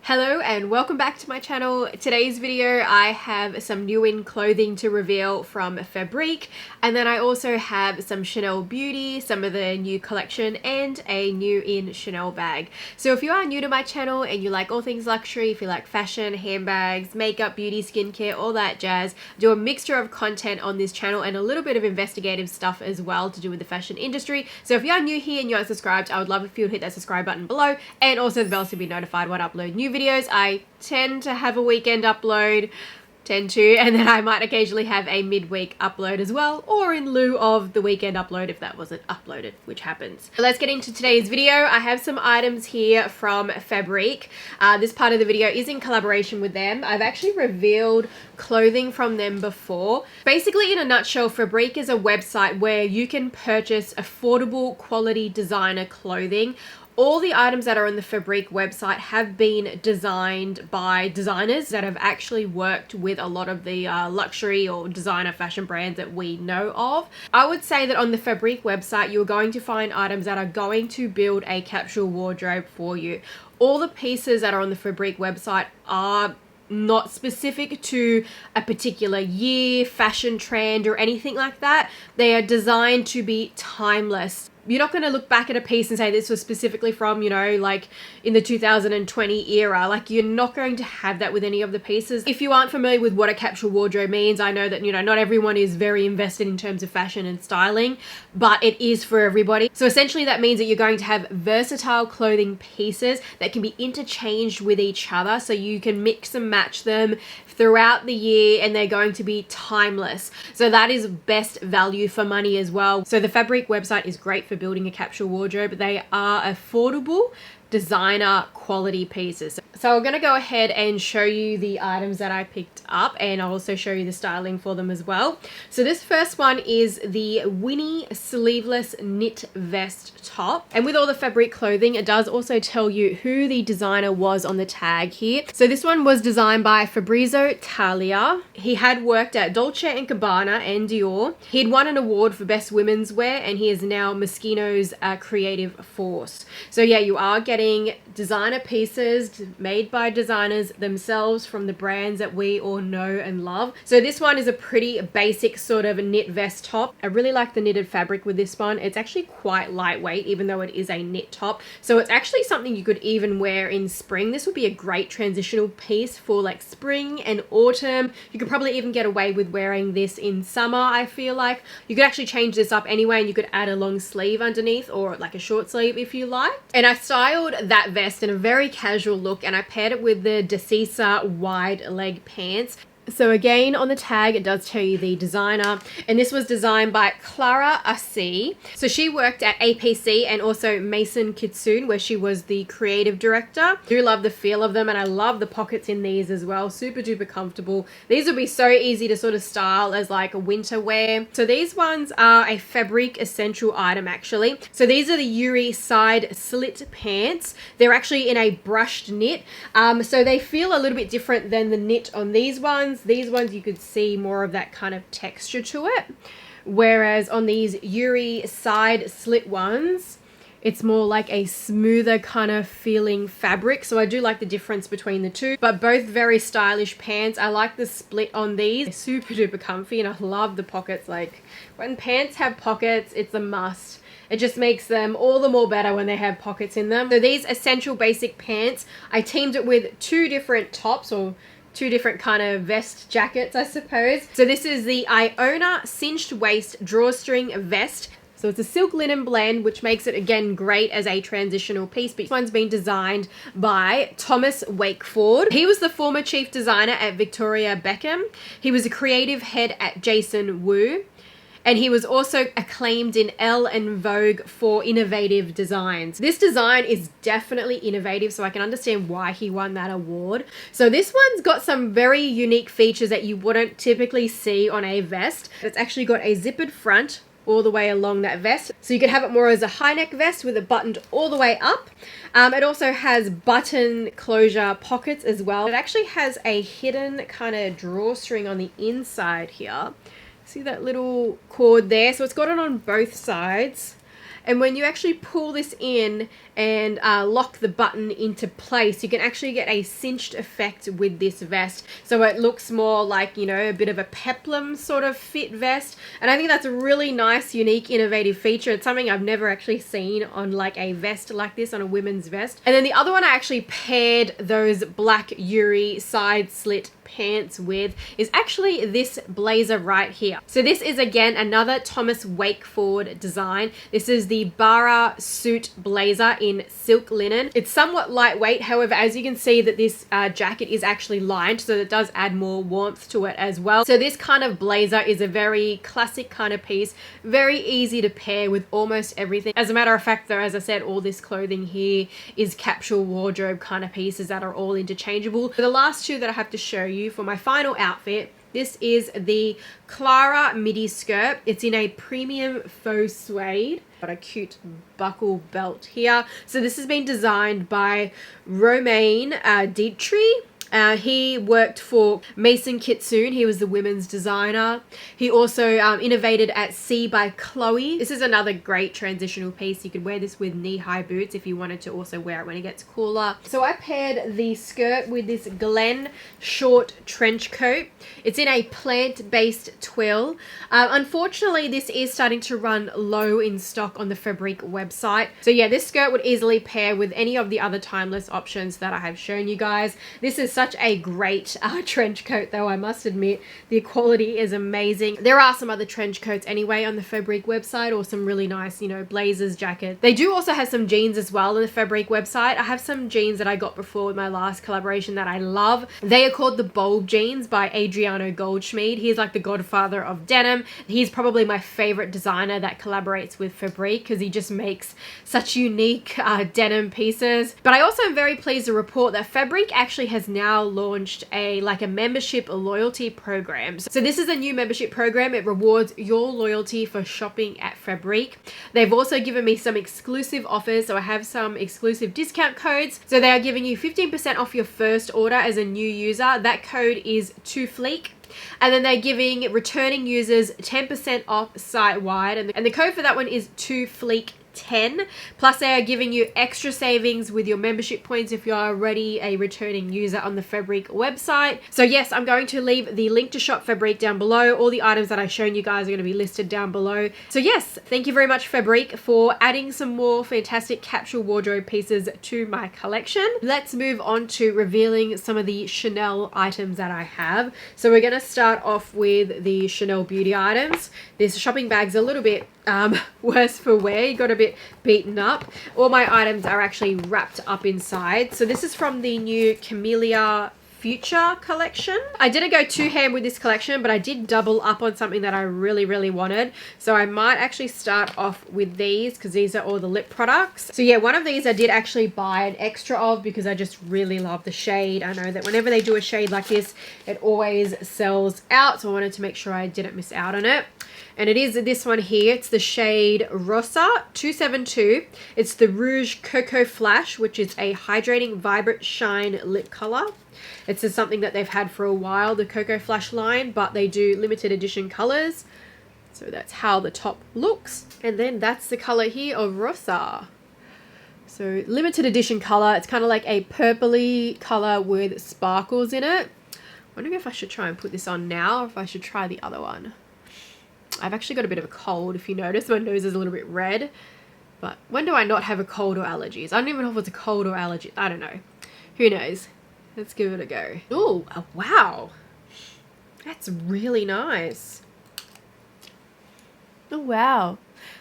Hello and welcome back to my channel. Today's video I have some new in clothing to reveal from Fabrique, and then I also have some Chanel beauty, some of the new collection, and a new in Chanel bag. So if you are new to my channel and you like all things luxury, if you like fashion, handbags, makeup, beauty, skincare, all that jazz, I do a mixture of content on this channel and a little bit of investigative stuff as well to do with the fashion industry. So if you are new here and you aren't subscribed, I would love if you would hit that subscribe button below and also the bell to be notified when I upload new videos. I tend to have a weekend upload, and then I might occasionally have a midweek upload as well, or in lieu of the weekend upload if that wasn't uploaded, which happens. So let's get into today's video. I have some items here from Fabrique. This part of the video is in collaboration with them. I've actually revealed clothing from them before. Basically, in a nutshell, Fabrique is a website where you can purchase affordable quality designer clothing. All the items that are on the Fabrique website have been designed by designers that have actually worked with a lot of the luxury or designer fashion brands that we know of. I would say that on the Fabrique website, you're going to find items that are going to build a capsule wardrobe for you. All the pieces that are on the Fabrique website are not specific to a particular year, fashion trend, or anything like that. They are designed to be timeless. You're not going to look back at a piece and say this was specifically from, you know, like in the 2020 era. Like, you're not going to have that with any of the pieces. If you aren't familiar with what a capsule wardrobe means, I know that, you know, not everyone is very invested in terms of fashion and styling, but it is for everybody. So essentially that means that you're going to have versatile clothing pieces that can be interchanged with each other, so you can mix and match them throughout the year and they're going to be timeless. So that is best value for money as well. So the Fabrique website is great for building a capsule wardrobe. They are affordable designer quality pieces. So I'm going to go ahead and show you the items that I picked up, and I'll also show you the styling for them as well. So this first one is the Winnie sleeveless knit vest top, and with all the Fabrique clothing it does also tell you who the designer was on the tag here. So this one was designed by Fabrizio Talia. He had worked at Dolce & Gabbana and Dior. He'd won an award for best women's wear, and he is now Moschino's creative force. So yeah, you are getting designer pieces made by designers themselves from the brands that we all know and love. So this one is a pretty basic sort of knit vest top. I really like the knitted fabric with this one. It's actually quite lightweight even though it is a knit top. So it's actually something you could even wear in spring. This would be a great transitional piece for like spring and autumn. You could probably even get away with wearing this in summer. I feel like you could actually change this up anyway, and you could add a long sleeve underneath or like a short sleeve if you like. And I styled that vest in a very casual look, and I paired it with the Decisa wide leg pants. So again, on the tag, it does tell you the designer, and this was designed by Clara Assi. So she worked at APC and also Mason Kitsune, where she was the creative director. I do love the feel of them, and I love the pockets in these as well. Super duper comfortable. These would be so easy to sort of style as like a winter wear. So these ones are a Fabrique essential item actually. So these are the Yuri side slit pants. They're actually in a brushed knit. So they feel a little bit different than the knit on these ones. These ones you could see more of that kind of texture to it, whereas on these Yuri side slit ones it's more like a smoother kind of feeling fabric. So I do like the difference between the two, but both very stylish pants. I like the split on these. They're super duper comfy, and I love the pockets. Like, when pants have pockets, it's a must. It just makes them all the more better when they have pockets in them. So these essential basic pants, I teamed it with two different tops, or two different kind of vest jackets, I suppose. So this is the Iona cinched waist drawstring vest. So it's a silk linen blend, which makes it again great as a transitional piece. But this one's been designed by Thomas Wakeford. He was the former chief designer at Victoria Beckham. He was a creative head at Jason Wu. And he was also acclaimed in Elle and Vogue for innovative designs. This design is definitely innovative, so I can understand why he won that award. So this one's got some very unique features that you wouldn't typically see on a vest. It's actually got a zippered front all the way along that vest. So you could have it more as a high neck vest with it buttoned all the way up. It also has button closure pockets as well. It actually has a hidden kind of drawstring on the inside here. See that little cord there? So it's got it on both sides. And when you actually pull this in and lock the button into place, you can actually get a cinched effect with this vest. So it looks more like, you know, a bit of a peplum sort of fit vest. And I think that's a really nice, unique, innovative feature. It's something I've never actually seen on like a vest like this, on a women's vest. And then the other one I actually paired those black Yuri side slit pants with is actually this blazer right here. So this is again another Thomas Wakeford design. This is the Bara suit blazer in silk linen. It's somewhat lightweight, however, as you can see that this jacket is actually lined, so it does add more warmth to it as well. So this kind of blazer is a very classic kind of piece, very easy to pair with almost everything. As a matter of fact though, as I said, all this clothing here is capsule wardrobe kind of pieces that are all interchangeable. For the last two that I have to show you for my final outfit, this is the Clara midi skirt. It's in a premium faux suede. Got a cute buckle belt here. So this has been designed by Romain Dietrich. He worked for Mason Kitsoon. He was the women's designer. He also innovated at C by Chloe. This is another great transitional piece. You could wear this with knee-high boots if you wanted to also wear it when it gets cooler. So I paired the skirt with this Glen short trench coat. It's in a plant-based twill. Unfortunately, this is starting to run low in stock on the Fabrique website. So yeah, this skirt would easily pair with any of the other timeless options that I have shown you guys. This is such a great trench coat though, I must admit. The quality is amazing. There are some other trench coats anyway on the Fabrique website, or some really nice, you know, blazers, jackets. They do also have some jeans as well on the Fabrique website. I have some jeans that I got before with my last collaboration that I love. They are called the Bulb jeans by Adriano Goldschmied. He's like the godfather of denim. He's probably my favorite designer that collaborates with Fabrique because he just makes such unique denim pieces. But I also am very pleased to report that Fabrique actually has now launched a membership loyalty program. So this is a new membership program. It rewards your loyalty for shopping at Fabrique. They've also given me some exclusive offers, so I have some exclusive discount codes. So they are giving you 15% off your first order as a new user. That code is 2Fleek. And then they're giving returning users 10% off site-wide, and the code for that one is 2Fleek10. Plus they are giving you extra savings with your membership points if you are already a returning user on the Fabrique website. So yes, I'm going to leave the link to shop Fabrique down below. All the items that I've shown you guys are going to be listed down below. So yes, thank you very much Fabrique for adding some more fantastic capsule wardrobe pieces to my collection. Let's move on to revealing some of the Chanel items that I have. So we're going to start off with the Chanel beauty items. This shopping bag's a little bit worse for wear. You got a bit beaten up. All my items are actually wrapped up inside. So this is from the new Camellia Future collection. I didn't go too ham with this collection, but I did double up on something that I really wanted. So I might actually start off with these because these are all the lip products. So yeah, one of these I did actually buy an extra of because I just really love the shade. I know that whenever they do a shade like this, it always sells out. So I wanted to make sure I didn't miss out on it. And it is this one here. It's the shade Rosa 272. It's the Rouge Cocoa Flash, which is a hydrating, vibrant shine lip color. It's something that they've had for a while, the Cocoa Flash line, but they do limited edition colors. So that's how the top looks. And then that's the color here of Rosa. So limited edition color. It's kind of like a purpley color with sparkles in it. Wondering if I should try and put this on now or if I should try the other one. I've actually got a bit of a cold, if you notice. My nose is a little bit red. But when do I not have a cold or allergies? I don't even know if it's a cold or allergy. I don't know. Who knows? Let's give it a go. Oh, wow. That's really nice. Oh, wow.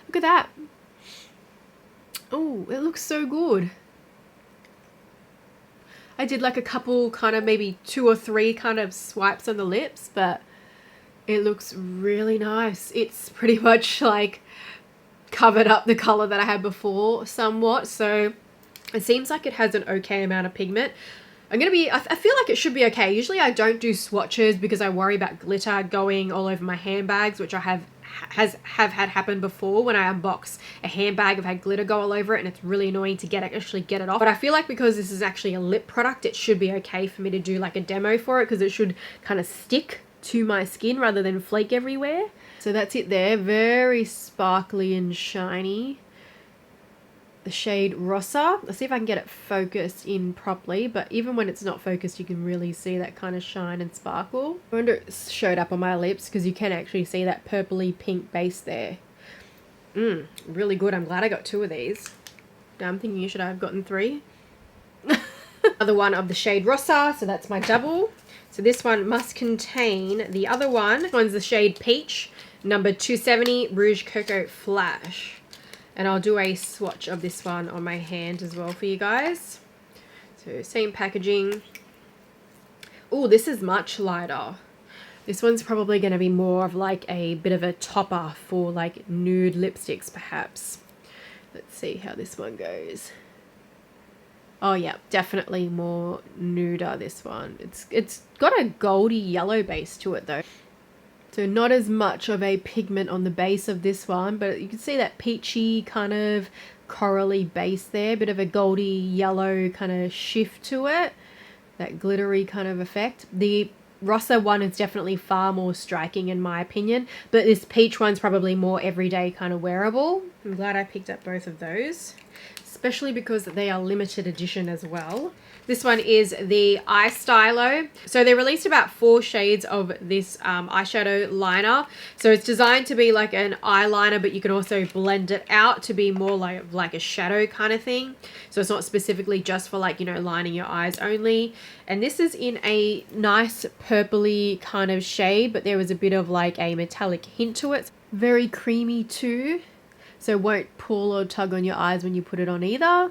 Look at that. Oh, it looks so good. I did like a couple kind of maybe 2 or 3 kind of swipes on the lips, but it looks really nice. It's pretty much like covered up the color that I had before somewhat. So it seems like it has an okay amount of pigment. I feel like it should be okay. Usually I don't do swatches because I worry about glitter going all over my handbags, which I have had happen before. When I unbox a handbag, I've had glitter go all over it and it's really annoying to actually get it off. But I feel like because this is actually a lip product, it should be okay for me to do like a demo for it because it should kind of stick to my skin rather than flake everywhere. So that's it there. Very sparkly and shiny. the shade Rossa. Let's see if I can get it focused in properly, but even when it's not focused, you can really see that kind of shine and sparkle. I wonder if it showed up on my lips because you can actually see that purpley pink base there. Really good. I'm glad I got 2 of these. Now I'm thinking should I have gotten 3? Another one of the shade Rossa, so that's my double. So this one must contain the other one. This one's the shade Peach, number 270 Rouge Cocoa Flash. And I'll do a swatch of this one on my hand as well for you guys. So same packaging. Oh, this is much lighter. This one's probably going to be more of like a bit of a topper for like nude lipsticks perhaps. Let's see how this one goes. Oh yeah, definitely more nuder, this one. It's got a goldy yellow base to it though. So not as much of a pigment on the base of this one, but you can see that peachy kind of corally base there. Bit of a goldy yellow kind of shift to it. That glittery kind of effect. The Rossa one is definitely far more striking in my opinion, but this peach one's probably more everyday kind of wearable. I'm glad I picked up both of those, especially because they are limited edition as well. This one is the Eye Stylo. So they released about 4 shades of this eyeshadow liner. So it's designed to be like an eyeliner, but you can also blend it out to be more like a shadow kind of thing. So it's not specifically just for like, you know, lining your eyes only. And this is in a nice purpley kind of shade, but there was a bit of like a metallic hint to it. Very creamy too. So it won't pull or tug on your eyes when you put it on either.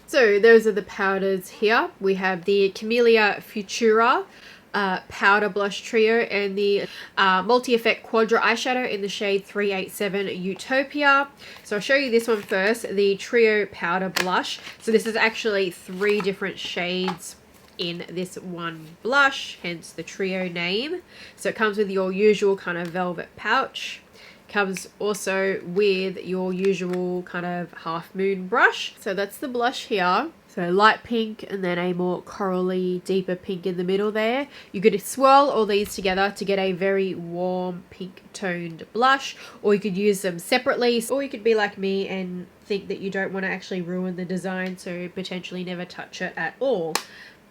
So those are the powders here. We have the Camellia Futura powder blush trio and the multi-effect quadra eyeshadow in the shade 387 Utopia. So I'll show you this one first, the trio powder blush. So this is actually 3 different shades in this one blush, hence the trio name. So it comes with your usual kind of velvet pouch. Comes also with your usual kind of half moon brush. So that's the blush here. So light pink and then a more corally deeper pink in the middle there. You could swirl all these together to get a very warm pink toned blush, or you could use them separately, or you could be like me and think that you don't want to actually ruin the design, so potentially never touch it at all.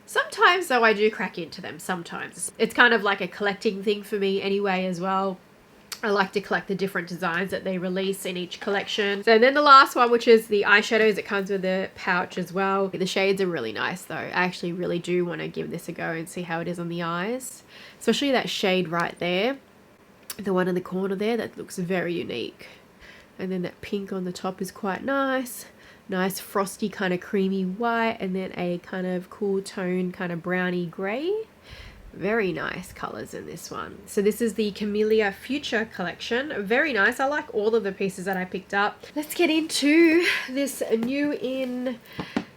Sometimes though I do crack into them sometimes. It's kind of like a collecting thing for me anyway as well. I like to collect the different designs that they release in each collection. So then the last one, which is the eyeshadows, it comes with a pouch as well. The shades are really nice though. I actually really do want to give this a go and see how it is on the eyes. Especially that shade right there. The one in the corner there, that looks very unique. And then that pink on the top is quite nice. Nice frosty kind of creamy white, and then a kind of cool tone kind of browny grey. Very nice colors in this one. So this is the Camellia Future collection. Very nice. I like all of the pieces that I picked up. Let's get into this new in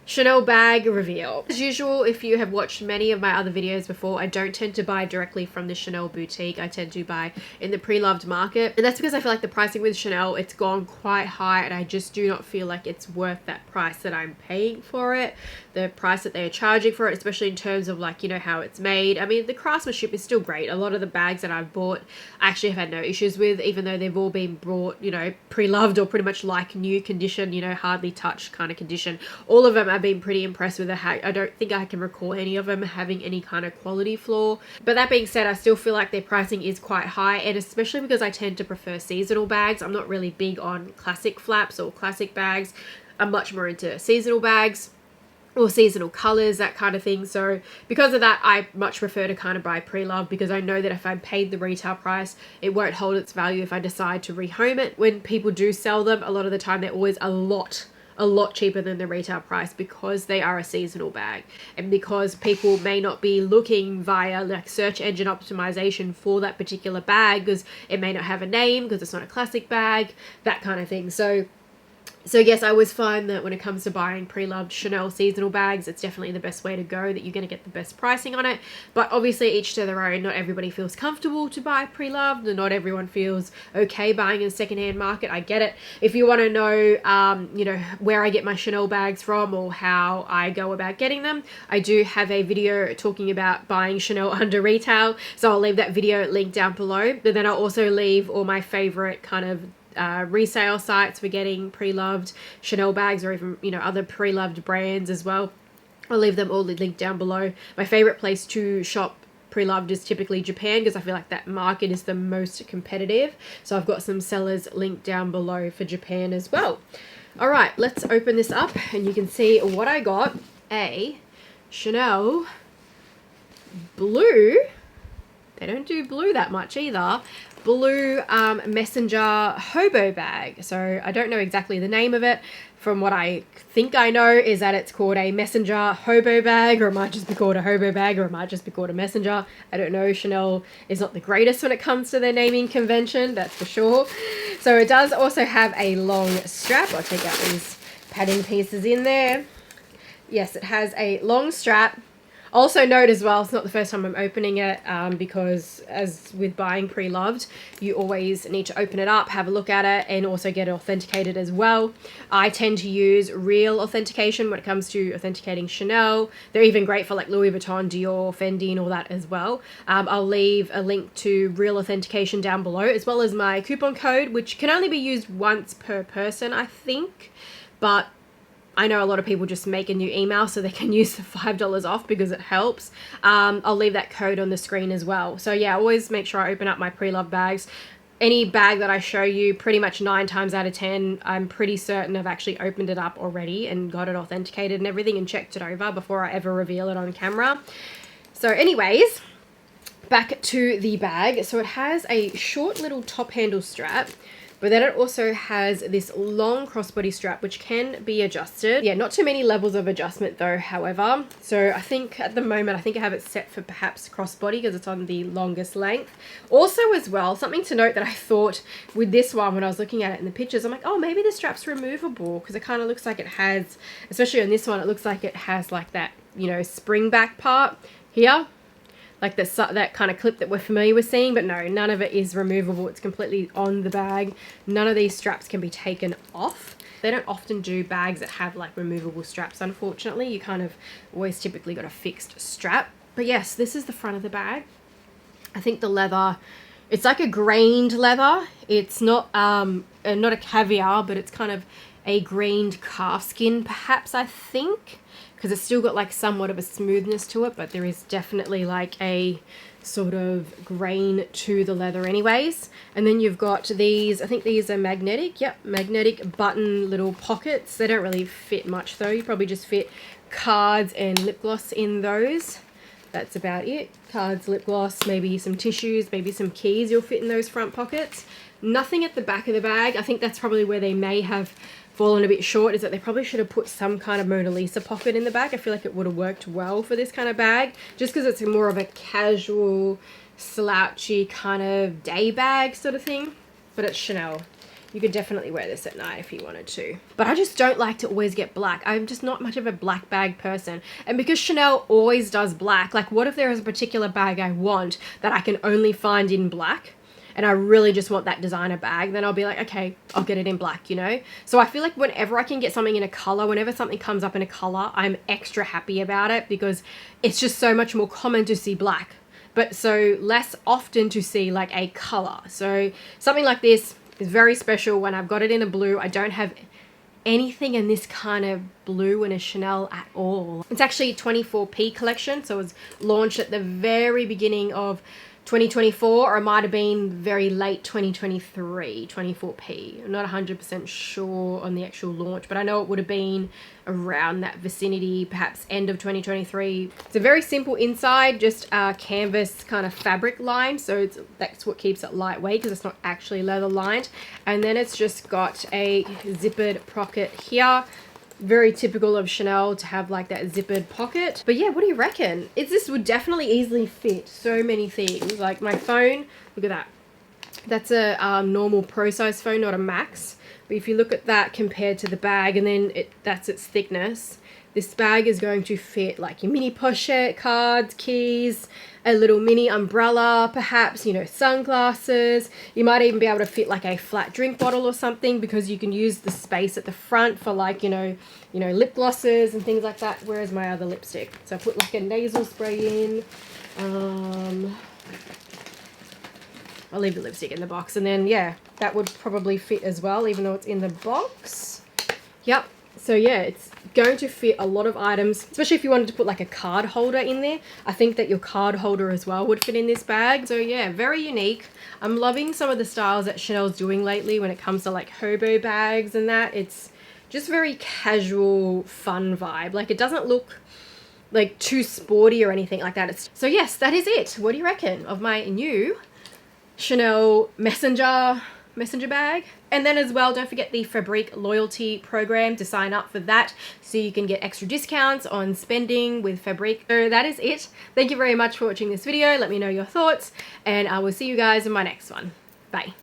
Chanel bag reveal. As usual, if you have watched many of my other videos before, I don't tend to buy directly from the Chanel boutique. I tend to buy in the pre-loved market, and that's because I feel like the pricing with Chanel, it's gone quite high, and I just do not feel like it's worth that price that I'm paying for it, the price that they're charging for it, especially in terms of like, you know, how it's made. I mean, the craftsmanship is still great. A lot of the bags that I've bought I actually have had no issues with, even though they've all been brought, you know, pre-loved or pretty much like new condition, you know, hardly touched kind of condition. All of them I've been pretty impressed with the hack. I don't think I can recall any of them having any kind of quality flaw. But that being said, I still feel like their pricing is quite high, and especially because I tend to prefer seasonal bags. I'm not really big on classic flaps or classic bags. I'm much more into seasonal bags or seasonal colors, that kind of thing. So because of that, I much prefer to kind of buy pre-loved, because I know that if I paid the retail price, it won't hold its value if I decide to rehome it. When people do sell them, a lot of the time they're always a lot cheaper than the retail price, because they are a seasonal bag, and because people may not be looking via like search engine optimization for that particular bag, because it may not have a name, because it's not a classic bag, that kind of thing. So yes, I always find that when it comes to buying pre-loved Chanel seasonal bags, it's definitely the best way to go, that you're going to get the best pricing on it. But obviously each to their own. Not everybody feels comfortable to buy pre-loved, and not everyone feels okay buying in a secondhand market. I get it. If you want to know, you know, where I get my Chanel bags from or how I go about getting them, I do have a video talking about buying Chanel under retail. So I'll leave that video link down below. But then I'll also leave all my favorite kind of resale sites for getting pre-loved Chanel bags, or even, you know, other pre-loved brands as well. I'll leave them all linked down below. My favorite place to shop pre-loved is typically Japan, because I feel like that market is the most competitive. So I've got some sellers linked down below for Japan as well. All right, let's open this up and you can see what I got. A Chanel blue, they don't do blue that much either, blue messenger hobo bag. So I don't know exactly the name of it. From what I think I know is that it's called a messenger hobo bag, or it might just be called a hobo bag, or it might just be called a messenger. I don't know. Chanel is not the greatest when it comes to their naming convention, that's for sure. So it does also have a long strap. I'll take out these padding pieces in there. Yes, it has a long strap. Also note as well, it's not the first time I'm opening it, because as with buying pre-loved, you always need to open it up, have a look at it, and also get it authenticated as well. I tend to use real authentication when it comes to authenticating Chanel. They're even great for like Louis Vuitton, Dior, Fendi, and all that as well. I'll leave a link to real authentication down below, as well as my coupon code, which can only be used once per person, I think, but I know a lot of people just make a new email so they can use the $5 off because it helps. I'll leave that code on the screen as well. So yeah, always make sure I open up my pre-loved bags. Any bag that I show you, pretty much 9 times out of 10, I'm pretty certain I've actually opened it up already and got it authenticated and everything and checked it over before I ever reveal it on camera. So anyways, back to the bag. So it has a short little top handle strap, but then it also has this long crossbody strap which can be adjusted. Yeah, not too many levels of adjustment though, however. So I think at the moment, I think I have it set for perhaps crossbody because it's on the longest length. Also as well, something to note that I thought with this one when I was looking at it in the pictures, I'm like, oh, maybe the strap's removable, because it kind of looks like it has, especially on this one, it looks like it has like that, you know, spring back part here. Like that kind of clip that we're familiar with seeing, but no, none of it is removable. It's completely on the bag. None of these straps can be taken off. They don't often do bags that have like removable straps, unfortunately. You kind of always typically got a fixed strap. But yes, this is the front of the bag. I think the leather, it's like a grained leather. It's not a caviar, but it's kind of a grained calf skin, perhaps, I think, because it's still got like somewhat of a smoothness to it, but there is definitely like a sort of grain to the leather anyways. And then you've got these, I think these are magnetic, yep, magnetic button little pockets. They don't really fit much though. You probably just fit cards and lip gloss in those. That's about it. Cards, lip gloss, maybe some tissues, maybe some keys you'll fit in those front pockets. Nothing at the back of the bag. I think that's probably where they may have fallen a bit short, is that they probably should have put some kind of Mona Lisa pocket in the back. I feel like it would have worked well for this kind of bag, just because it's more of a casual, slouchy kind of day bag sort of thing. But it's Chanel. You could definitely wear this at night if you wanted to. But I just don't like to always get black. I'm just not much of a black bag person. And because Chanel always does black, like what if there is a particular bag I want that I can only find in black, and I really just want that designer bag, then I'll be like, okay, I'll get it in black, you know? So I feel like whenever I can get something in a color, whenever something comes up in a color, I'm extra happy about it, because it's just so much more common to see black, but so less often to see like a color. So something like this is very special when I've got it in a blue. I don't have anything in this kind of blue in a Chanel at all. It's actually 24p collection, so it was launched at the very beginning of 2024, or it might have been very late 2023, 24p. I'm not 100% sure on the actual launch, but I know it would have been around that vicinity, perhaps end of 2023. It's a very simple inside, just a canvas kind of fabric lined, so that's what keeps it lightweight, because it's not actually leather lined. And then it's just got a zippered pocket here. Very typical of Chanel to have like that zippered pocket. But yeah, what do you reckon? This would definitely easily fit so many things. Like my phone, look at that. That's a normal pro size phone, not a max. But if you look at that compared to the bag, and then that's its thickness, this bag is going to fit like your mini pochette, cards, keys, a little mini umbrella, perhaps, you know, sunglasses. You might even be able to fit like a flat drink bottle or something, because you can use the space at the front for like, you know, lip glosses and things like that. Where's my other lipstick? So I put like a nasal spray in. I'll leave the lipstick in the box. And then, yeah, that would probably fit as well, even though it's in the box. Yep. So yeah, it's going to fit a lot of items, especially if you wanted to put like a card holder in there. I think that your card holder as well would fit in this bag. So yeah, very unique. I'm loving some of the styles that Chanel's doing lately when it comes to like hobo bags and that. It's just very casual, fun vibe. Like, it doesn't look like too sporty or anything like that. So yes, that is it. What do you reckon of my new Chanel messenger bag? And then as well, don't forget the Fabrique loyalty program to sign up for that so you can get extra discounts on spending with Fabrique. So that is it. Thank you very much for watching this video. Let me know your thoughts, and I will see you guys in my next one. Bye.